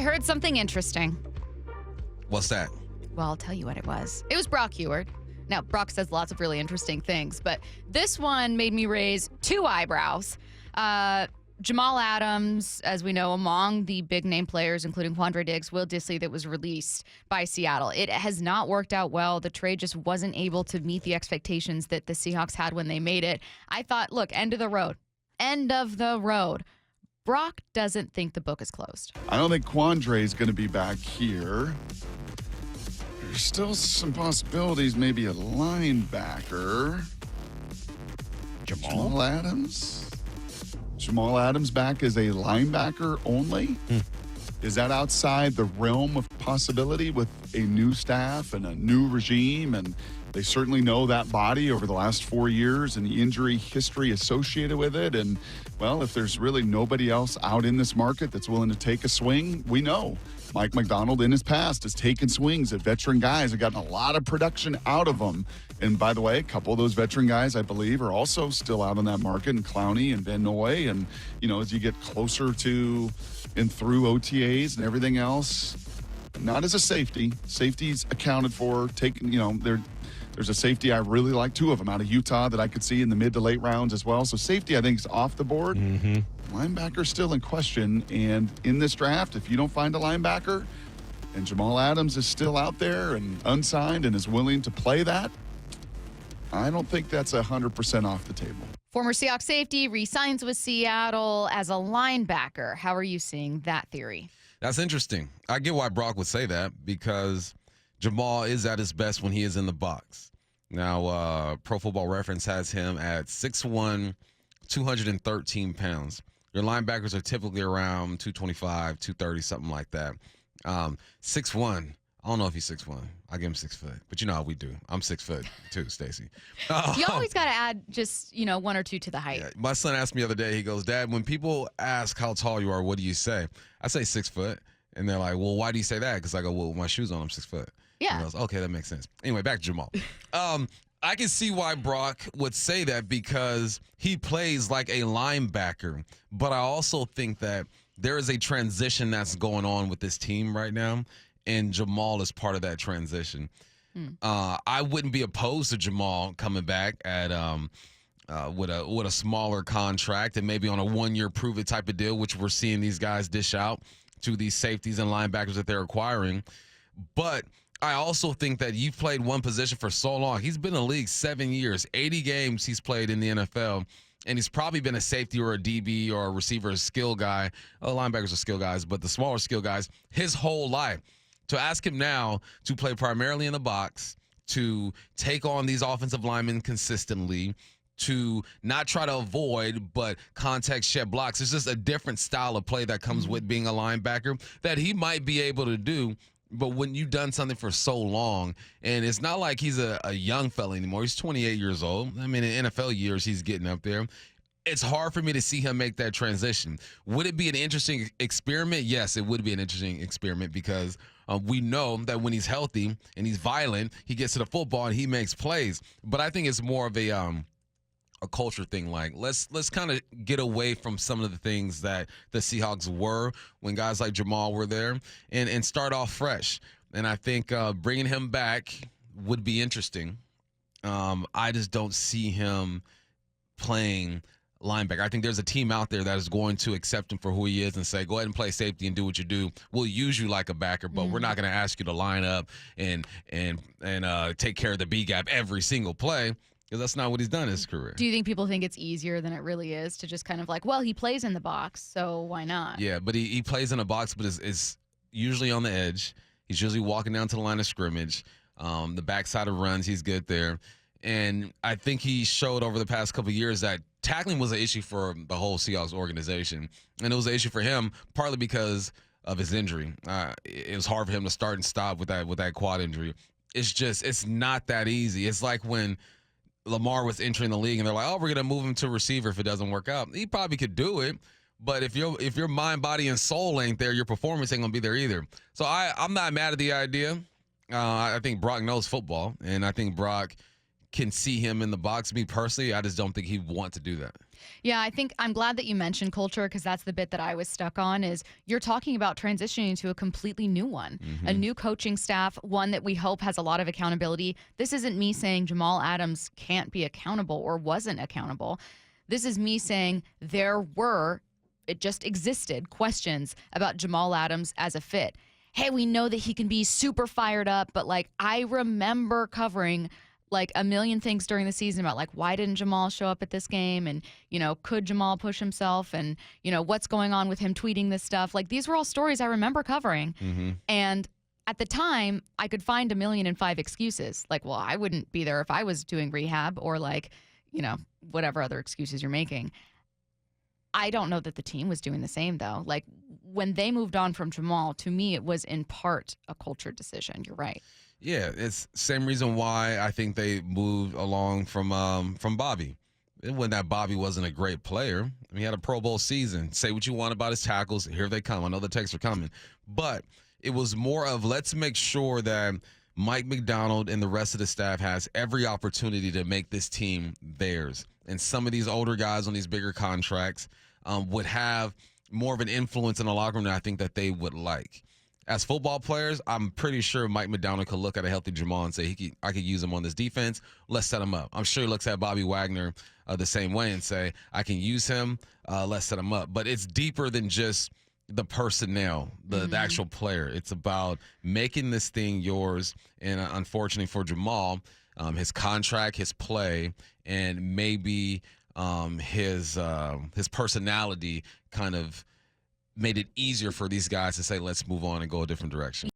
I heard something interesting. What's that? Well, I'll tell you what it was. It was Brock Heward. Now, Brock says lots of really interesting things, but this one made me raise two eyebrows. Jamal Adams, as we know, among the big-name players, including Quandre Diggs, Will Dissly, that was released by Seattle. It has not worked out well. The trade just wasn't able to meet the expectations that the Seahawks had when they made it. I thought, look, end of the road. End of the road. Brock doesn't think the book is closed. I don't think Quandre is going to be back here. There's still some possibilities, maybe a linebacker. Jamal Adams? Jamal Adams back as a linebacker only? Is that outside the realm of possibility with a new staff and a new regime? And they certainly know that body over the last 4 years and the injury history associated with it. And, well, if there's really nobody else out in this market that's willing to take a swing, we know Mike McDonald in his past has taken swings at veteran guys and gotten a lot of production out of them. And by the way, a couple of those veteran guys, I believe, are also still out on that market, and Clowney and Van Noy. And, you know, as you get closer to and through OTAs and everything else, not as a safety. Safety's accounted for. There's a safety I really like, two of them out of Utah that I could see in the mid to late rounds as well. So safety, I think, is off the board. Linebacker still in question. And in this draft, if you don't find a linebacker and Jamal Adams is still out there and unsigned and is willing to play that, I don't think that's 100% off the table. Former Seahawks safety re-signs with Seattle as a linebacker. How are you seeing that theory? That's interesting. I get why Brock would say that, because Jamal is at his best when he is in the box. Now, Pro Football Reference has him at 6'1", 213 pounds. Your linebackers are typically around 225, 230, something like that. 6'1", I don't know if he's 6'1". I give him 6 foot, but you know how we do. I'm 6 foot too, Stacey. You always got to add just, 1 or 2 to the height. Yeah. My son asked me the other day, he goes, Dad, when people ask how tall you are, what do you say? I say 6 foot. And they're like, well, why do you say that? Because I go, well, with my shoes on, I'm 6 foot. Yeah. And he goes, okay, that makes sense. Anyway, back to Jamal. I can see why Brock would say that, because he plays like a linebacker. But I also think that there is a transition that's going on with this team right now, and Jamal is part of that transition. I wouldn't be opposed to Jamal coming back at with a smaller contract and maybe on a 1-year prove-it type of deal, which we're seeing these guys dish out to these safeties and linebackers that they're acquiring. But I also think that you've played one position for so long. He's been in the league 7 years, 80 games he's played in the NFL, and he's probably been a safety or a DB or a receiver, a skill guy. Linebackers are skill guys, but the smaller skill guys his whole life. To ask him now to play primarily in the box, to take on these offensive linemen consistently, to not try to avoid but contact shed blocks. It's just a different style of play that comes with being a linebacker that he might be able to do. But when you've done something for so long, and it's not like he's a young fella anymore. He's 28 years old. I mean, in NFL years, he's getting up there. It's hard for me to see him make that transition. Would it be an interesting experiment? Yes, it would be an interesting experiment, because we know that when he's healthy and he's violent, he gets to the football and he makes plays. But I think it's more of a culture thing. Like, let's kind of get away from some of the things that the Seahawks were when guys like Jamal were there, and start off fresh. And I think bringing him back would be interesting. I just don't see him playing linebacker. I think there's a team out there that is going to accept him for who he is and say, go ahead and play safety and do what you do. We'll use you like a backer, but we're not going to ask you to line up and take care of the B gap every single play, because that's not what he's done in his career. Do you think people think it's easier than it really is to just kind of like, well, he plays in the box, so why not? Yeah, but he plays in a box, but it's usually on the edge. He's usually walking down to the line of scrimmage. The backside of runs, he's good there. And I think he showed over the past couple of years that tackling was an issue for the whole Seahawks organization. And it was an issue for him partly because of his injury. It was hard for him to start and stop with that quad injury. It's not that easy. It's like when Lamar was entering the league and they're like, oh, we're going to move him to receiver if it doesn't work out. He probably could do it, but if your mind, body, and soul ain't there, your performance ain't going to be there either. So I'm not mad at the idea. I think Brock knows football, and I think Brock can see him in the box. Me personally, I just don't think he'd want to do that. Yeah, I think I'm glad that you mentioned culture, because that's the bit that I was stuck on. Is you're talking about transitioning to a completely new one, a new coaching staff, one that we hope has a lot of accountability. This isn't me saying Jamal Adams can't be accountable or wasn't accountable. This is me saying it just existed questions about Jamal Adams as a fit. Hey, we know that he can be super fired up, but like I remember covering like a million things during the season about like why didn't Jamal show up at this game, and could Jamal push himself, and what's going on with him tweeting this stuff. Like these were all stories I remember covering, and at the time I could find 1,000,005 excuses. Like, well, I wouldn't be there if I was doing rehab, or like whatever other excuses you're making. I don't know that the team was doing the same, though. Like, when they moved on from Jamal, to me, it was in part a culture decision. You're right. Yeah, it's same reason why I think they moved along from Bobby. It wasn't that Bobby wasn't a great player. I mean, he had a Pro Bowl season. Say what you want about his tackles. Here they come. I know the texts are coming. But it was more of, let's make sure that Mike McDonald and the rest of the staff has every opportunity to make this team theirs. And some of these older guys on these bigger contracts would have more of an influence in the locker room than I think that they would like. As football players, I'm pretty sure Mike McDonald could look at a healthy Jamal and say, I could use him on this defense. Let's set him up. I'm sure he looks at Bobby Wagner the same way and say, I can use him. Let's set him up. But it's deeper than just the personnel, the actual player. It's about making this thing yours. And unfortunately for Jamal, his contract, his play, and maybe his personality kind of made it easier for these guys to say, let's move on and go a different direction.